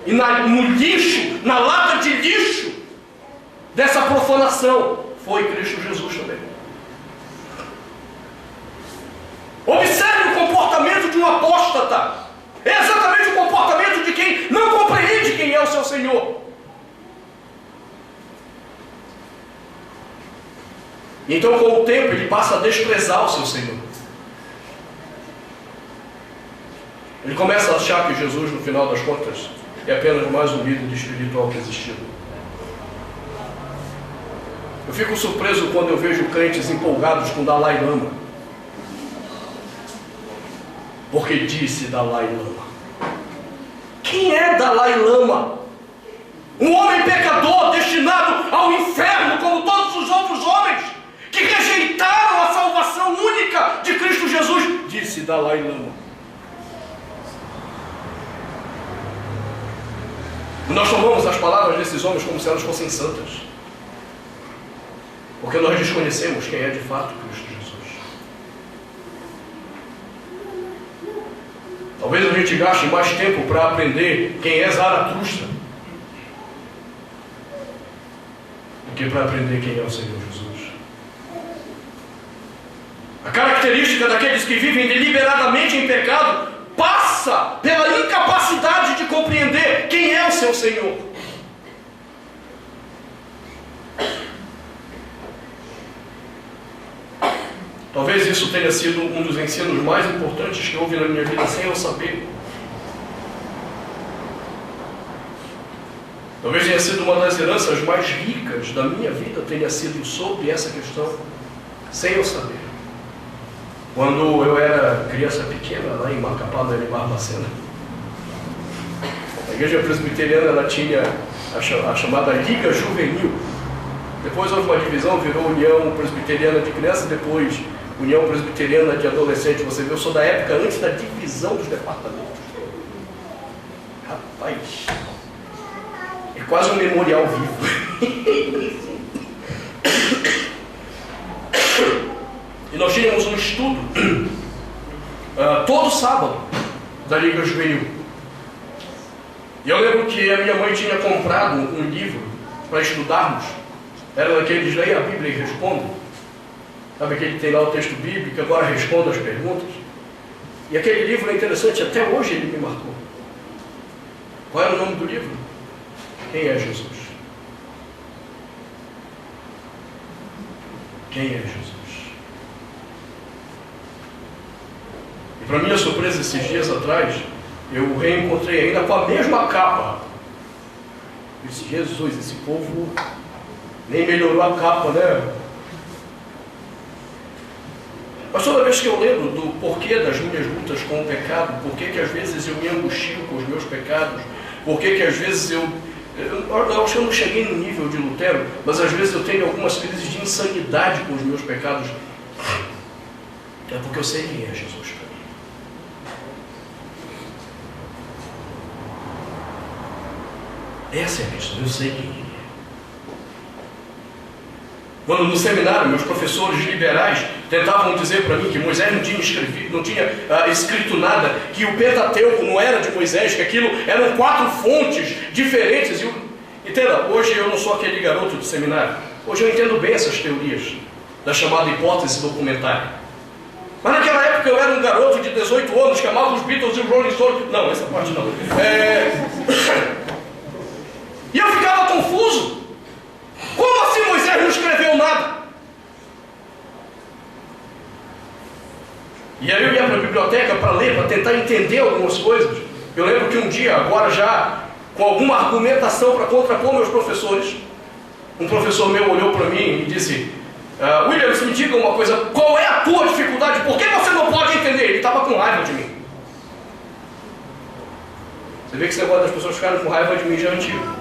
Speaker 1: E no lixo, na lata de lixo dessa profanação, foi Cristo Jesus também. Observe o comportamento de um apóstata. É exatamente o comportamento de quem não compreende quem é o seu Senhor. E então, com o tempo, ele passa a desprezar o seu Senhor. Ele começa a achar que Jesus, no final das contas, é apenas mais um líder espiritual que existiu. Eu fico surpreso quando eu vejo crentes empolgados com Dalai Lama. Porque disse Dalai Lama. Quem é Dalai Lama? Um homem pecador destinado ao inferno como todos os outros homens que rejeitaram a salvação única de Cristo Jesus, disse Dalai Lama. Nós tomamos as palavras desses homens como se elas fossem santas, porque nós desconhecemos quem é de fato Cristo Jesus. Talvez a gente gaste mais tempo para aprender quem é Zaratustra do que para aprender quem é o Senhor Jesus. A característica daqueles que vivem deliberadamente em pecado passa pela incapacidade de compreender quem é o seu Senhor. Talvez isso tenha sido um dos ensinos mais importantes que houve na minha vida sem eu saber. Talvez tenha sido uma das heranças mais ricas da minha vida, tenha sido sobre essa questão, sem eu saber. Quando eu era criança pequena, lá em Macapá, em Barbacena, igreja presbiteriana ela tinha a chamada Liga Juvenil. Depois houve uma divisão, virou União Presbiteriana de Crianças, depois União Presbiteriana de Adolescentes. Você vê, eu sou da época antes da divisão dos departamentos. Rapaz, é quase um memorial vivo. E nós tínhamos um estudo todo sábado da Liga Juvenil. E eu lembro que a minha mãe tinha comprado um livro para estudarmos. Era daqueles, leia a Bíblia e responda. Sabe aquele que tem lá o texto bíblico, agora responda as perguntas. E aquele livro é interessante, até hoje ele me marcou. Qual era o nome do livro? Quem é Jesus? Quem é Jesus? E para minha surpresa, esses dias atrás, eu reencontrei ainda com a mesma capa. Eu disse, Jesus, esse povo nem melhorou a capa, né? Mas toda vez que eu lembro do porquê das minhas lutas com o pecado, porquê que às vezes eu me angustio com os meus pecados, porquê que às vezes eu acho que eu não cheguei no nível de Lutero, mas às vezes eu tenho algumas crises de insanidade com os meus pecados, é porque eu sei quem é Jesus para mim. Essa é a questão, eu sei quem ele é. Quando no seminário meus professores liberais tentavam dizer para mim que Moisés não tinha escrito nada, que o Pentateuco não era de Moisés, que aquilo eram 4 fontes diferentes. Entenda, hoje eu não sou aquele garoto de seminário. Hoje eu entendo bem essas teorias da chamada hipótese documentária. Mas naquela época eu era um garoto de 18 anos que amava os Beatles e os Rolling Stones. Não, essa parte não. E eu ficava confuso. Como assim Moisés não escreveu nada? E aí eu ia para a biblioteca para ler, para tentar entender algumas coisas. Eu lembro que um dia, agora já com alguma argumentação para contrapor meus professores, um professor meu olhou para mim e disse, Williams, me diga uma coisa, qual é a tua dificuldade? Por que você não pode entender? Ele estava com raiva de mim. Você vê que esse negócio das pessoas ficarem com raiva de mim já é antigo.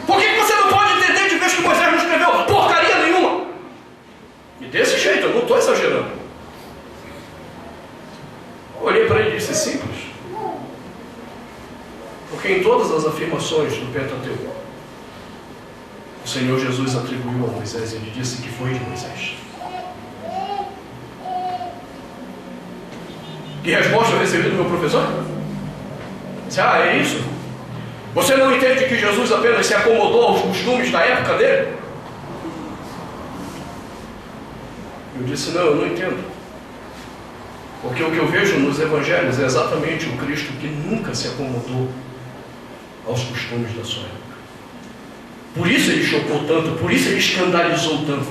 Speaker 1: Por que você não pode entender de vez que Moisés não escreveu porcaria nenhuma? E desse jeito, eu não estou exagerando. Eu olhei para ele e disse, simples. Porque em todas as afirmações do Pentateuco, o Senhor Jesus atribuiu a Moisés, ele disse que foi de Moisés. Que resposta eu recebi do meu professor? Disse, é isso? Você não entende que Jesus apenas se acomodou aos costumes da época dele? Eu disse, não, eu não entendo. Porque o que eu vejo nos evangelhos é exatamente o Cristo que nunca se acomodou aos costumes da sua época. Por isso ele chocou tanto, por isso ele escandalizou tanto.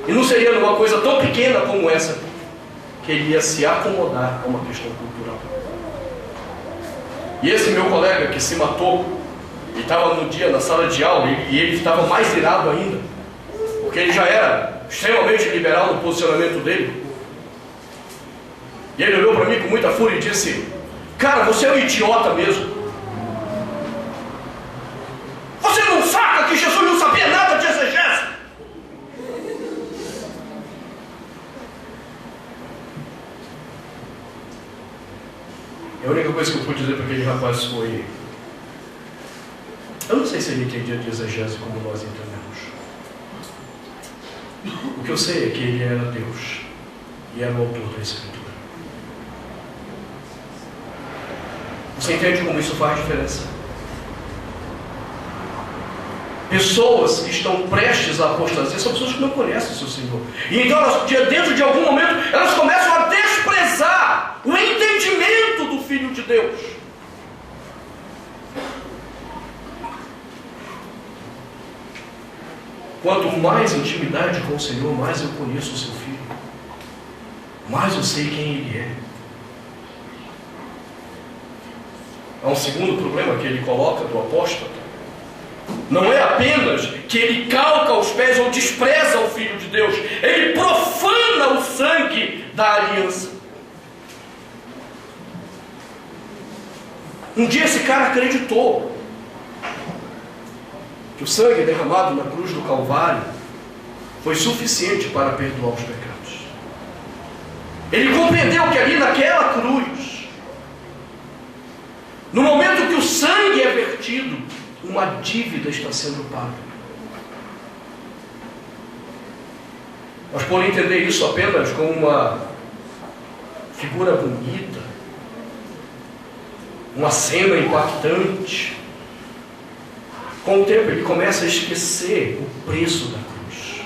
Speaker 1: E não seria numa coisa tão pequena como essa que ele ia se acomodar a uma questão cultural. E esse meu colega que se matou, e estava no dia na sala de aula, e ele estava mais irado ainda, porque ele já era extremamente liberal no posicionamento dele. E ele olhou para mim com muita fúria e disse, cara, você é um idiota mesmo. Você não saca que Jesus não sabia nada de exegese? A única coisa que eu pude dizer para aquele rapaz foi, eu não sei se ele entendia de exegese como nós entendemos. O que eu sei é que ele era Deus e era o autor da Escritura. Você entende como isso faz diferença? Pessoas que estão prestes a apostasia são pessoas que não conhecem o seu Senhor. E então, elas, dentro de algum momento, elas começam a desprezar o entendimento do Filho de Deus. Quanto mais intimidade com o Senhor, mais eu conheço o seu Filho. Mais eu sei quem Ele é. Há um segundo problema que ele coloca do apóstolo. Não é apenas que ele calca os pés ou despreza o Filho de Deus. Ele profana o sangue da aliança. Um dia esse cara acreditou que o sangue derramado na cruz do Calvário foi suficiente para perdoar os pecados. Ele compreendeu que ali naquela cruz, no momento que o sangue é vertido, uma dívida está sendo paga. Mas por entender isso apenas como uma figura bonita, uma cena impactante, com o tempo ele começa a esquecer o preço da cruz.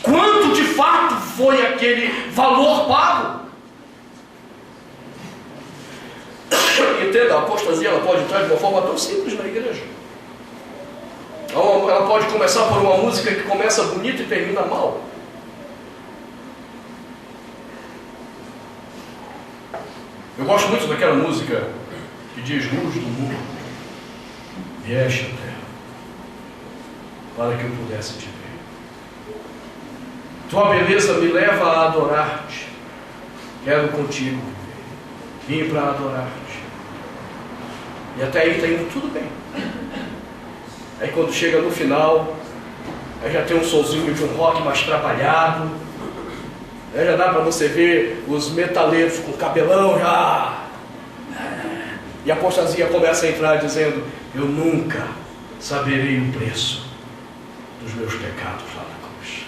Speaker 1: Quanto de fato foi aquele valor pago? Entenda, a apostasia ela pode entrar de uma forma tão simples na igreja. Ela pode começar por uma música que começa bonita e termina mal. Eu gosto muito daquela música que diz: luz do mundo, vieste à terra, para que eu pudesse te ver. Tua beleza me leva a adorar-te. Quero contigo viver. Vim para adorar-te. E até aí está indo tudo bem. Aí quando chega no final, aí já tem um sonzinho de um rock mais trabalhado. Aí já dá para você ver os metaleiros com cabelão já. E a apostasia começa a entrar dizendo: eu nunca saberei o preço dos meus pecados lá na cruz.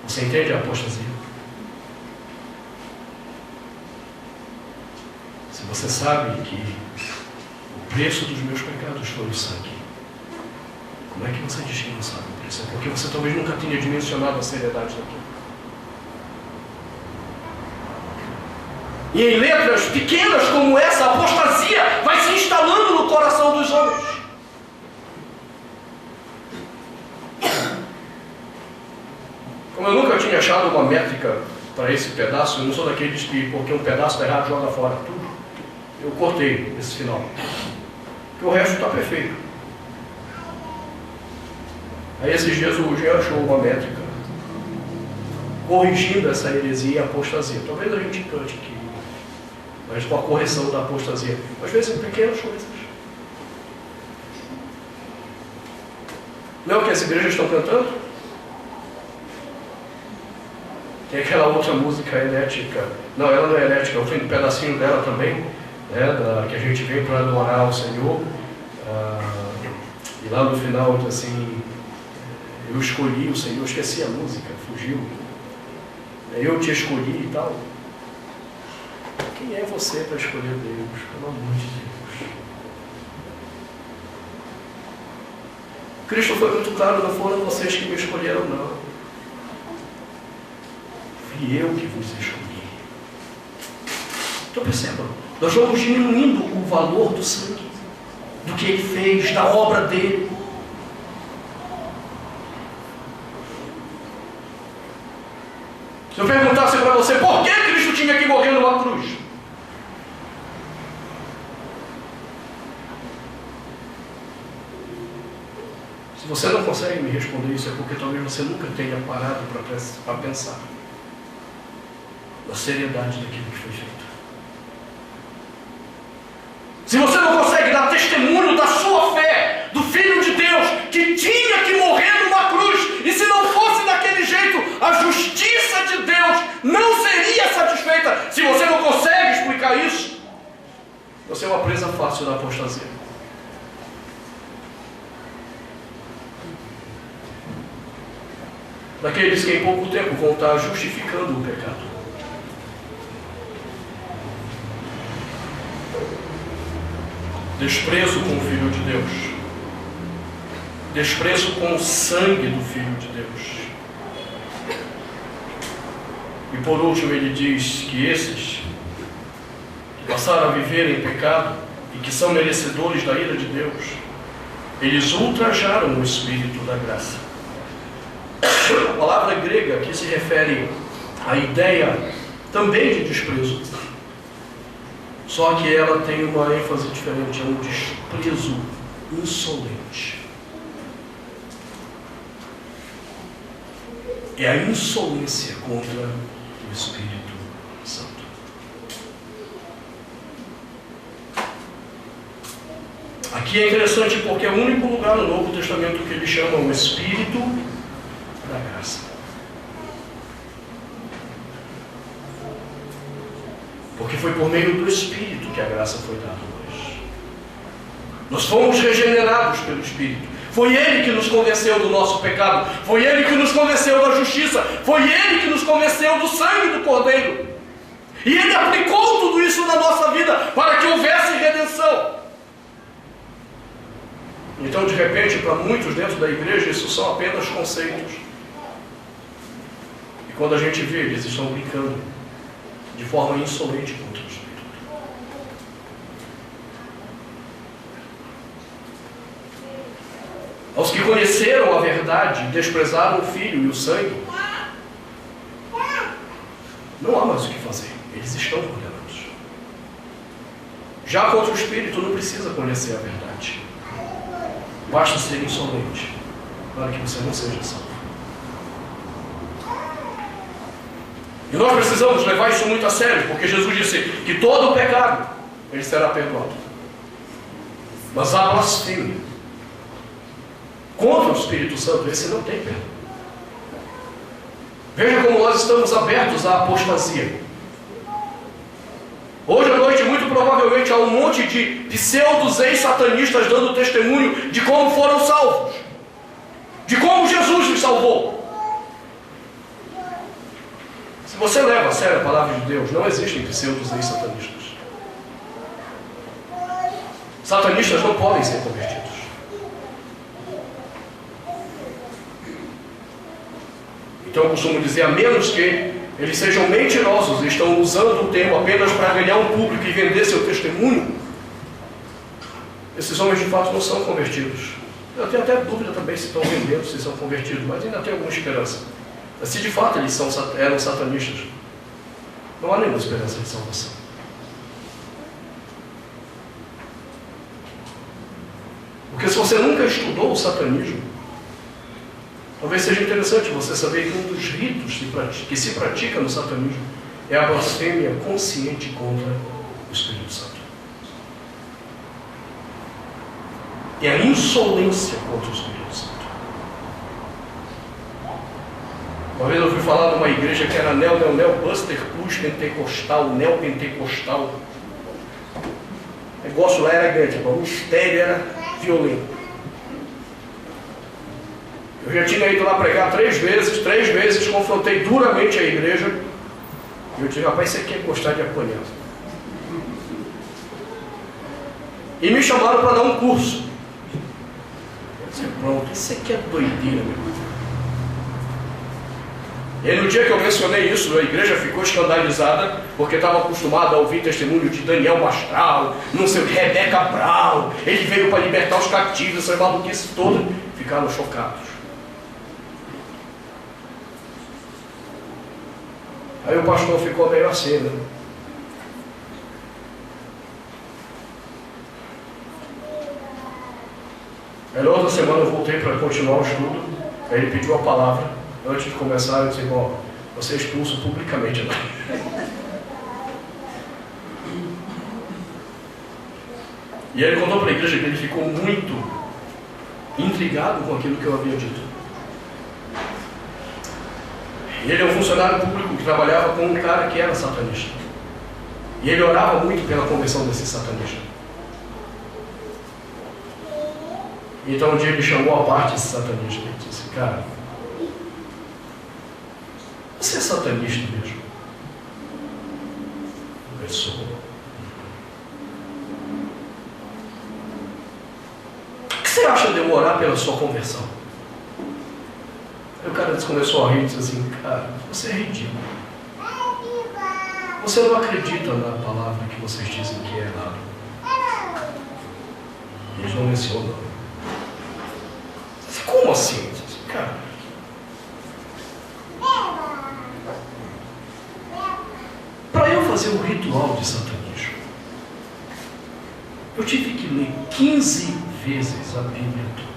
Speaker 1: Você entende a apostasia? Se você sabe que o preço dos meus pecados foi o sangue, como é que você diz que não sabe o preço? É porque você talvez nunca tenha dimensionado a seriedade daquilo. E em letras pequenas como essa, a apostasia vai se instalando no coração dos homens. Como eu nunca tinha achado uma métrica para esse pedaço, eu não sou daqueles que, porque um pedaço está errado, joga fora tudo. Eu cortei esse final, porque o resto está perfeito. Aí esses dias o Jean achou uma métrica corrigindo essa heresia e apostasia. Talvez a gente cante aqui, mas com a correção da apostasia, às vezes em pequenas coisas. Não é o que as igrejas estão cantando? Tem aquela outra música elétrica. Não, ela não é elétrica, eu tenho um pedacinho dela também, né, que a gente vem para adorar o Senhor. E lá no final diz assim: eu escolhi o Senhor, esqueci a música, fugiu. Eu te escolhi e tal. Quem é você para escolher Deus? Pelo amor de Deus. Cristo foi muito claro: não foram vocês que me escolheram, não. Fui eu que vos escolhi. Então percebam, nós vamos diminuindo o valor do sangue, do que ele fez, da obra dele. Se eu perguntasse para você por que Cristo tinha que morrer numa cruz, se você não consegue me responder isso, é porque talvez você nunca tenha parado para pensar na seriedade daquilo que foi feito. Se você não consegue dar testemunho da sua fé, do Filho de Deus, que tinha que morrer numa cruz, e se não fosse daquele jeito, a justiça de Deus não seria satisfeita. Se você não consegue explicar isso, você é uma presa fácil da apostasia. Daqueles que em pouco tempo vão estar justificando o pecado. Desprezo com o Filho de Deus. Desprezo com o sangue do Filho de Deus. E por último ele diz que esses que passaram a viver em pecado e que são merecedores da ira de Deus, eles ultrajaram o Espírito da graça. A palavra grega aqui se refere à ideia também de desprezo, só que ela tem uma ênfase diferente, é um desprezo insolente. É a insolência contra o Espírito que é interessante porque é o único lugar no Novo Testamento que ele chama o Espírito da graça. Porque foi por meio do Espírito que a graça foi dada a nós. Nós fomos regenerados pelo Espírito. Foi Ele que nos convenceu do nosso pecado. Foi Ele que nos convenceu da justiça. Foi Ele que nos convenceu do sangue do Cordeiro. E Ele aplicou tudo isso na nossa vida para que houvesse redenção. Então, de repente, para muitos dentro da igreja, isso são apenas conceitos. E quando a gente vê, eles estão brincando de forma insolente contra o Espírito. Aos que conheceram a verdade, desprezaram o Filho e o sangue, não há mais o que fazer. Eles estão condenados. Já contra o Espírito, não precisa conhecer a verdade. Basta ser insolente para que você não seja salvo. E nós precisamos levar isso muito a sério, porque Jesus disse que todo o pecado ele será perdoado. Mas a blasfêmia contra o Espírito Santo, esse não tem perdão. Veja como nós estamos abertos à apostasia. Hoje à noite, muito provavelmente, há um monte de pseudos ex-satanistas dando testemunho de como foram salvos, de como Jesus os salvou. Se você leva a sério a palavra de Deus, não existem pseudos ex-satanistas. Satanistas não podem ser convertidos. Então eu costumo dizer, a menos que eles sejam mentirosos e estão usando o termo apenas para ganhar um público e vender seu testemunho, esses homens de fato não são convertidos. Eu tenho até dúvida também se estão vendendo, se são convertidos, mas ainda tenho alguma esperança. Mas se de fato eles eram satanistas, não há nenhuma esperança de salvação. Porque se você nunca estudou o satanismo, talvez seja interessante você saber que um dos ritos que se pratica no satanismo é a blasfêmia consciente contra o Espírito Santo. É a insolência contra o Espírito Santo. Uma vez eu fui falar de uma igreja que era Buster Plus pentecostal, neopentecostal. O negócio lá era grande, o mistério era violento. Eu já tinha ido lá pregar 3 vezes, confrontei duramente a igreja. E eu disse, rapaz, você quer gostar de apanhar. E me chamaram para dar um curso. Eu disse, pronto, isso aqui é doideira, meu irmão. E no dia que eu mencionei isso, a igreja ficou escandalizada, porque estava acostumada a ouvir testemunho de Daniel Mastral, não sei o que, Rebeca Brown, ele veio para libertar os cativos, essa maluquice toda. Ficaram chocados. Aí o pastor ficou meio assim, né? Aí na outra semana eu voltei para continuar o estudo. Aí ele pediu a palavra. Antes de começar, eu disse, irmão, você é expulso publicamente lá. E aí ele contou para a igreja que ele ficou muito intrigado com aquilo que eu havia dito. E ele é um funcionário público que trabalhava com um cara que era satanista. E ele orava muito pela conversão desse satanista. Então um dia ele chamou a parte desse satanista e disse, cara, você é satanista mesmo? Eu sou. O que você acha de eu orar pela sua conversão? Aí o cara começou a rir e disse assim, cara, você é ridículo. Você não acredita na palavra que vocês dizem que é errado. Eles não mencionam. Como assim? Cara, para eu fazer um ritual de satanismo, eu tive que ler 15 vezes a Bíblia toda.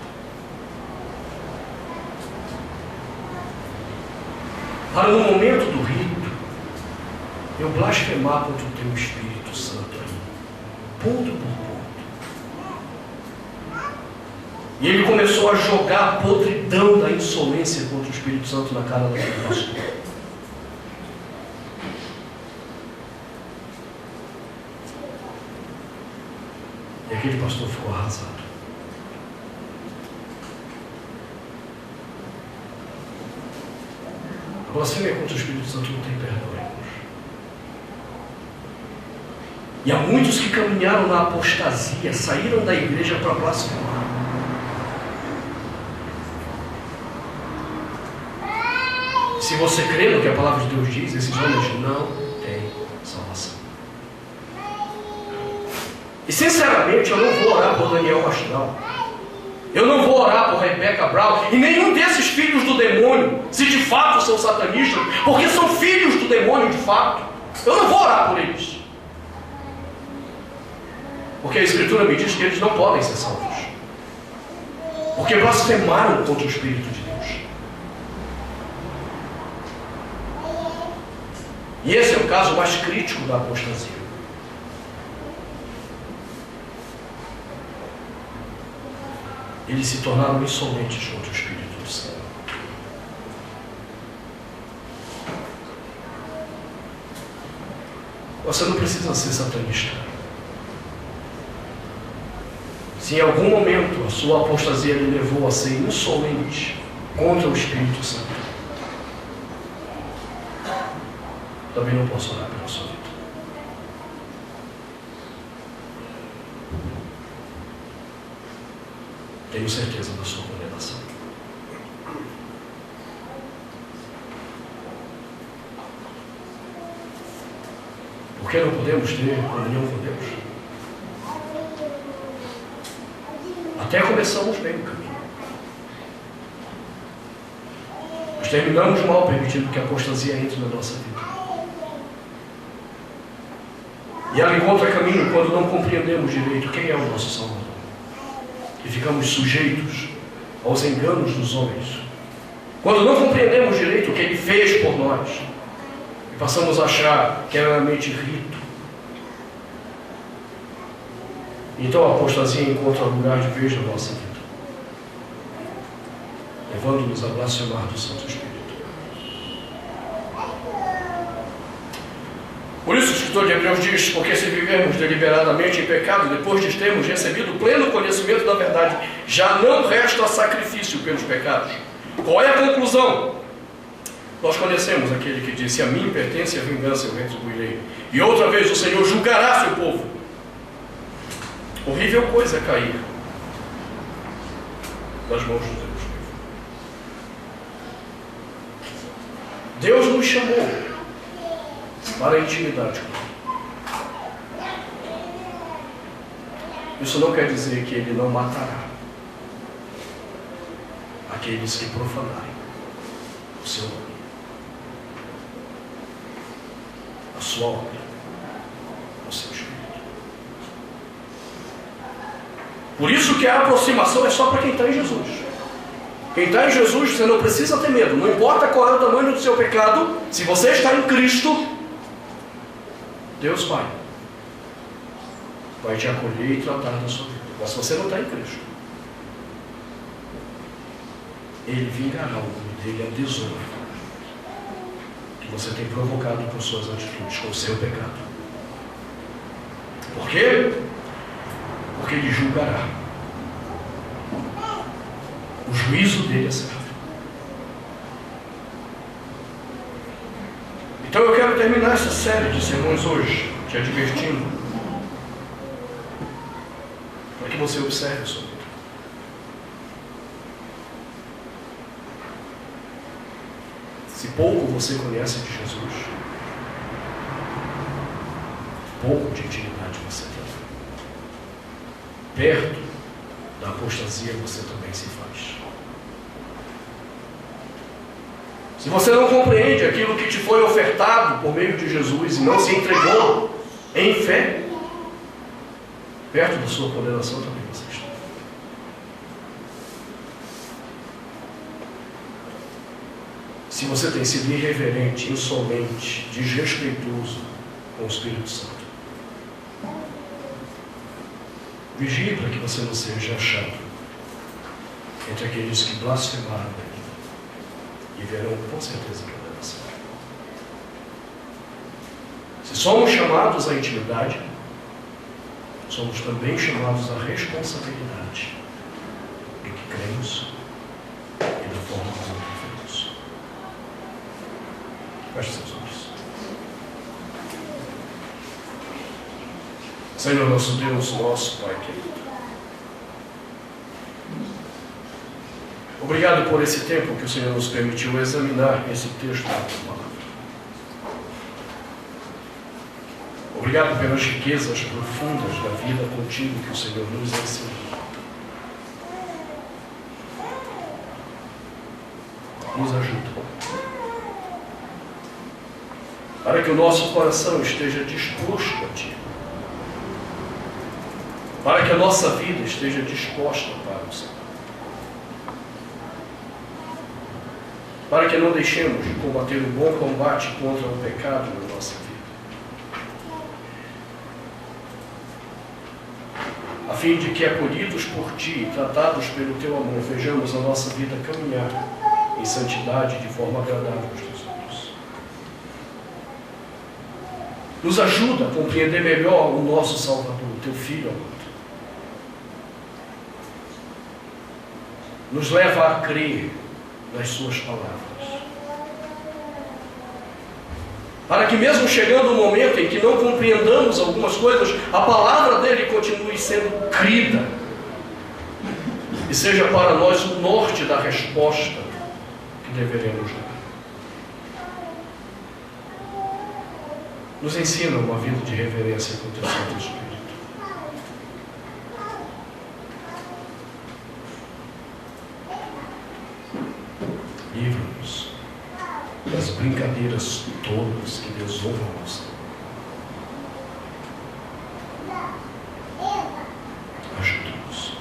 Speaker 1: Para no momento do rito, eu blasfemar contra o teu Espírito Santo aí, ponto por ponto. E ele começou a jogar a podridão da insolência contra o Espírito Santo na cara daquele pastor. E aquele pastor ficou arrasado. A blasfêmia contra o Espírito Santo não tem perdão, irmãos. E há muitos que caminharam na apostasia, saíram da igreja para blasfemar. Se você crê no que a palavra de Deus diz, esses homens não têm salvação. E sinceramente, eu não vou orar por Daniel Mastral. Eu não vou orar por Rebecca Brown e nenhum desses filhos do demônio, se de fato são satanistas, porque são filhos do demônio de fato. Eu não vou orar por eles. Porque a Escritura me diz que eles não podem ser salvos. Porque blasfemaram contra o Espírito de Deus. E esse é o caso mais crítico da apostasia. Eles se tornaram insolentes contra o Espírito do Senhor. Você não precisa ser satanista. Se em algum momento a sua apostasia lhe levou a ser insolente contra o Espírito Santo, também não posso orar pela sua vida. Tenho certeza da sua condenação. Por que não podemos ter comunhão com Deus? Até começamos bem o caminho. Nós terminamos mal, permitindo que a apostasia entre na nossa vida. E ela encontra caminho quando não compreendemos direito quem é o nosso Salvador. E ficamos sujeitos aos enganos dos homens. Quando não compreendemos direito o que Ele fez por nós, e passamos a achar que é meramente rito. Então a apostasia encontra lugar de vez na nossa vida, levando-nos a blasfemar do Santo Espírito. Por isso o escritor de Hebreus diz: porque se vivermos deliberadamente em pecado, depois de termos recebido pleno conhecimento da verdade, já não resta sacrifício pelos pecados. Qual é a conclusão? Nós conhecemos aquele que disse: a mim pertence a vingança, eu retribuirei. E outra vez o Senhor julgará seu povo. Horrível coisa é cair das mãos de Deus. Deus nos chamou para a intimidade com Ele. Isso não quer dizer que Ele não matará aqueles que profanarem o seu nome, a sua obra, o seu Espírito. Por isso que a aproximação é só para quem está em Jesus. Quem está em Jesus, você não precisa ter medo. Não importa qual é o tamanho do seu pecado, se você está em Cristo, Deus Pai vai te acolher e tratar da sua vida. Mas se você não está em Cristo, Ele vingará o nome dele, a desonra que você tem provocado com suas atitudes, com o seu pecado. Por quê? Porque Ele julgará. O juízo dele é certo. Então eu quero terminar essa série de sermões hoje, te advertindo, para que você observe a sua vida. Se pouco você conhece de Jesus, pouco de intimidade você tem. Perto da apostasia você também se faz. Se você não compreende aquilo que te foi ofertado por meio de Jesus e não se entregou em fé, perto da sua condenação também você está. Se você tem sido irreverente, insolente, desrespeitoso com o Espírito Santo, vigie para que você não seja achado entre aqueles que blasfemaram e verão com certeza condenação. Se somos chamados à intimidade, somos também chamados à responsabilidade do que cremos e da forma como vivemos. Feche seus olhos. Senhor nosso Deus, nosso Pai querido, obrigado por esse tempo que o Senhor nos permitiu examinar esse texto da tua palavra. Obrigado pelas riquezas profundas da vida contigo que o Senhor nos ensinou. Nos ajuda. Para que o nosso coração esteja disposto a Ti. Para que a nossa vida esteja disposta para o Senhor. Para que não deixemos de combater o bom combate contra o pecado na nossa vida. A fim de que, acolhidos por Ti e tratados pelo Teu amor, vejamos a nossa vida caminhar em santidade de forma agradável aos Teus olhos. Nos ajuda a compreender melhor o nosso Salvador, o Teu Filho amado. Nos leva a crer nas Suas palavras. Para que mesmo chegando o momento em que não compreendamos algumas coisas, a palavra dele continue sendo crida e seja para nós o norte da resposta que deveremos dar. Nos ensina uma vida de reverência com o Teu Santo Espírito. Livra-nos das brincadeiras tolas que desonram a nossa vida. Ajuda-nos.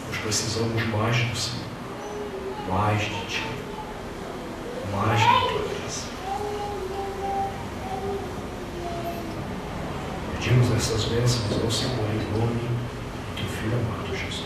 Speaker 1: Nós precisamos mais do Senhor, mais de Ti, mais da Tua graça. Pedimos essas bênçãos ao Senhor em nome do Teu Filho amado Jesus.